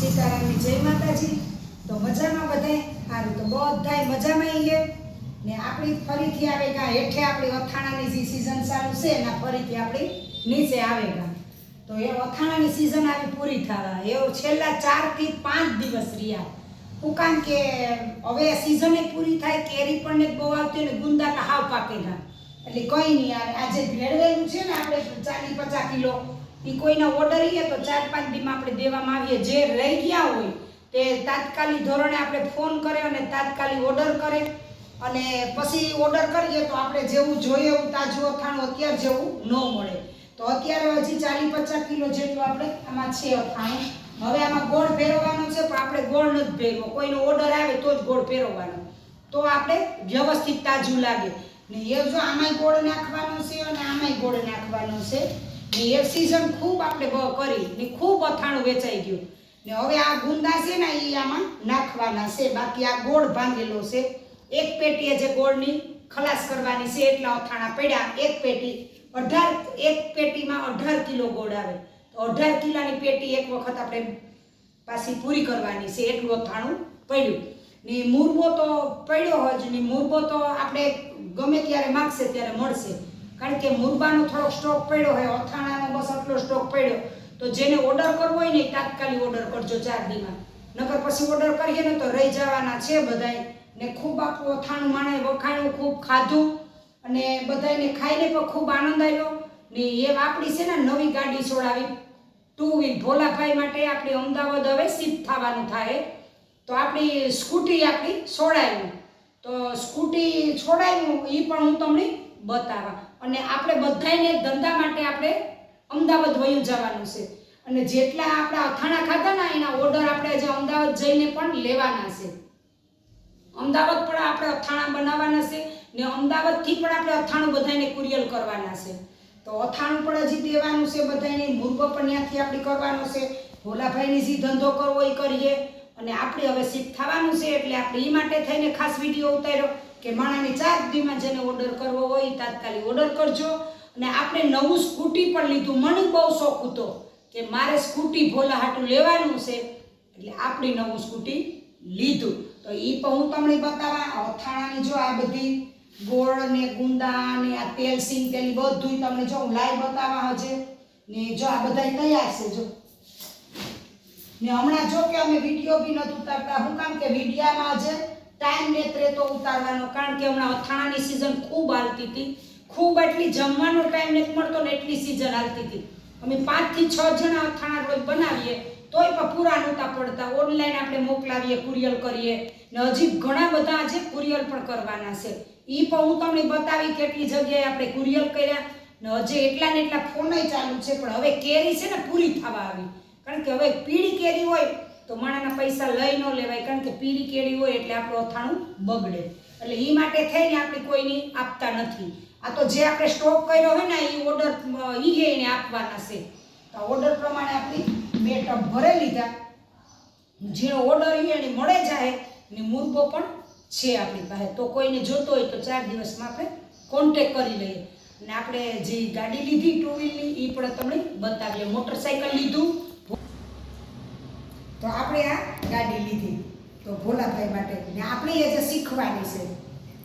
સીતારામની જય માતાજી। તો મજામાં બધાય? સારું, તો બધાય મજામાં આવીએ ને આપણી ફરીથી આવેગા હેઠે આપણી અથાણાની જે સીઝન ચાલુ છે એના ફરીથી આપણી નીચે આવેગા। તો એ અથાણાની સીઝન આવી પૂરી થવા એવો છેલ્લા 4 થી 5 દિવસ રહ્યા। હું કામ કે હવે સીઝન એ પૂરી થાય, કેરી પણ ને બહુ આવતી ને ગુંદા તો હાવ પાકેગા, એટલે કંઈ નહીં આવે। આજે ભેળવેલું છે ને આપણે 40-50 કિલો, એ કોઈના ઓર્ડર લઈએ તો 4-5 દીમાં આપણે દેવામાં આવીએ। જે રહી ગયા હોય તે તાત્કાલિક ધોરણે આપણે ફોન કરે અને તાત્કાલિક ઓર્ડર કરે, અને પછી ઓર્ડર કરીએ તો આપણે જેવું જોઈએ એવું તાજું અથાણું અત્યારે જેવું ન મળે। તો અત્યારે હજી 40-50 કિલો જેટલું આપણે આમાં છે અથાણું। હવે આમાં ગોળ ભેરવવાનો છે, પણ આપણે ગોળ નથી ભેરવો, કોઈનો ઓર્ડર આવે તો જ ગોળ ભેરવવાનો, તો આપણે વ્યવસ્થિત તાજું લાગે ને। એ જો આમાંય ગોળ નાખવાનો છે અને આમાંય ગોળ નાખવાનો છે ને। એ સીઝન ખૂબ આપણે કરી ને ખૂબ અથાણું વેચાઈ ગયું ને। હવે આ ગુંદા છે ને એ આમાં નાખવાના છે, બાકી આ ગોળ ભાંગેલો છે। એક પેટીએ જે ગોળની ખલાસ કરવાની છે એટલા અથાણા પડ્યા। એક પેટીમાં 18 કિલો ગોળ આવે, તો 18 કિલોની પેટી એક વખત આપણે પાછી પૂરી કરવાની છે, એટલું અથાણું પડ્યું ને। મુરબો તો પડ્યો જ ને, મુરબો તો આપણે ગમે ત્યારે માગશે ત્યારે મળશે, કારણ કે મુરબાનો થોડોક સ્ટોક પડ્યો હોય, અથાણાનો બસ આટલો સ્ટોક પડ્યો। તો જેને ઓર્ડર કરવો હોય ને તાત્કાલિક ઓર્ડર કરજો 4 દીમાં, નકર પછી ઓર્ડર કરીએ ને તો રહી જવાના છે બધાય ને। ખૂબ આપણું અથાણું માણે વખાણ્યું, ખૂબ ખાધું અને બધાને ખાઈને પણ ખૂબ આનંદ આવ્યો ને। એ આપણી છે ને નવી ગાડી છોડાવી 2 વ્હીલ ભોલાભાઈ માટે આપણી અમદાવાદ હવે શિફ્ટ થવાનું થાય, તો આપણી સ્કૂટી આપણી છોડાવ્યું, તો સ્કૂટી છોડાવ્યું એ પણ હું તમને બતાવવા। અને આપણે બધાને ધંધા માટે આપણે અમદાવાદ વયું જવાનું છે, અને જેટલા આપણા અથાણા ખાધા ને એના ઓર્ડર આપણે જે અમદાવાદ જઈને પણ લેવાના છે। અમદાવાદ પણ આપણે અથાણા બનાવવાના છે ને અમદાવાદથી પણ આપણે અથાણું બધાને કુરિયર કરવાના છે। તો અથાણું પણ હજી દેવાનું છે બધાને, મુરબો પણ ત્યાંથી આપણે કરવાનો છે। ભોલાભાઈની જે ધંધો કરવો એ કરીએ, અને આપણે હવે શિફ્ટ થવાનું છે એટલે આપણે એ માટે થઈને ખાસ વિડીયો ઉતાર્યો કે માણાની 4 દીમાં જેને ઓર્ડર કરવો હોય એ તાત્કાલિક ઓર્ડર કરજો। અને આપણે નવું સ્કૂટી પણ લીધું, મને બહુ શોખ હતો કે મારે સ્કૂટી ભોલા હાટું લેવાનું છે, એટલે આપણી નવું સ્કૂટી લીધું, તો એ પણ હું તમને બતાવવા। અથાણાની જો આ બધી ગોળ ને ગુંદા ને આ તેલ સિંગ તેલ બધું તમને જો હું લાઈવ બતાવવા હજે ને। જો આ બધા તૈયાર છે જો ને। હમણાં જો કે અમે વિડીયો બી નથી ઉતારતા, હું કામ કે વિડીયામાં હજે ટાઈમ નથી રહેતો ઉતારવાનો, કારણ કે હમણાં અથાણાની સિઝન ખૂબ હાલતી હતી, ખૂબ એટલી જમવાનો ટાઈમ નથી મળતો ને એટલી સિઝન હાલતી હતી। અમે 5 થી 6 જણા અથાણા રોજ બનાવીએ તોય પણ પૂરા નહોતા પડતા, ઓનલાઈન આપણે મોકલાવીએ, કુરિયર કરીએ ને હજી ઘણા બધા આજે કુરિયર પણ કરવાના છે, એ પણ હું તમને બતાવી કેટલી જગ્યાએ આપણે કુરિયર કર્યા ને। હજી એટલા ને એટલા ફોનય ચાલુ છે, પણ હવે કેરી છે ને પૂરી થવા આવી, કારણ કે હવે પીળી કેરી હોય તો માણાના પૈસા લઈ ન લેવાય, કારણ કે પીળી કેરી હોય એટલે આપણું અથાણું બગડે, એટલે એ માટે થઈને આપણે કોઈની આપતા નથી। આ તો જે આપણે સ્ટોક કર્યો હોય ને એ ઓર્ડર એને આપવાના છે, તો ઓર્ડર પ્રમાણે આપણી 2 ટબ ભરી લીધા, જેનો ઓર્ડર એને મળે જાય ને। મુરબો પણ છે આપણી પાસે, તો કોઈને જોતો હોય તો 4 દિવસમાં આપણે કોન્ટેક કરી લઈએ। અને આપણે જે ગાડી લીધી 2 વ્હીલની એ પણ તમને બતાવીએ। મોટરસાઇકલ લીધું તો આપણે આ ગાડી લીધી તો ભોલાભાઈ માટે ને આપણે એ જે શીખવાની છે,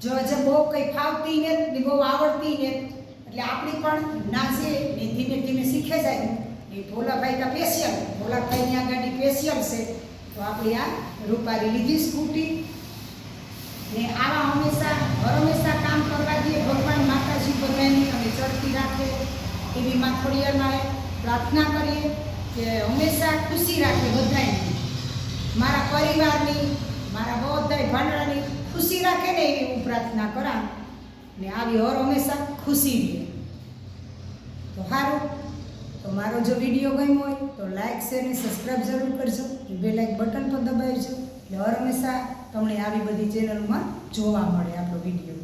જો જે બહુ કંઈ ફાવતી ને બહુ આવડતી ને, એટલે આપણી પણ નાસે ને ધીમે ધીમે શીખે જાય ને। ભોલાભાઈ કા સ્પેશિયલ, ભોલાભાઈની આ ગાડી સ્પેશિયલ છે, તો આપણે આ રૂપારી લીધી સ્કૂટી ને। આવા હંમેશા કામ કરવા દઈએ, ભગવાન માતાજી બધાની અને ચડતી રાખે એવી માથોડિયામાં પ્રાર્થના કરીએ કે હંમેશા ખુશી રાખે બધાની, મારા પરિવારની, મારા બધાય ભાંડરાની ખુશી રાખે ને એવી હું પ્રાર્થના કરા ને। આવી હંમેશા ખુશી રહે તો સારું। તો મારો જો વિડીયો ગમ્યો હોય તો લાઈક શેર ને સબસ્ક્રાઈબ જરૂર કરજો, બેલ આઇકન બટન પર દબાવજો, એટલે હંમેશા તમને આવી બધી ચેનલોમાં જોવા મળે આપણો વિડીયો।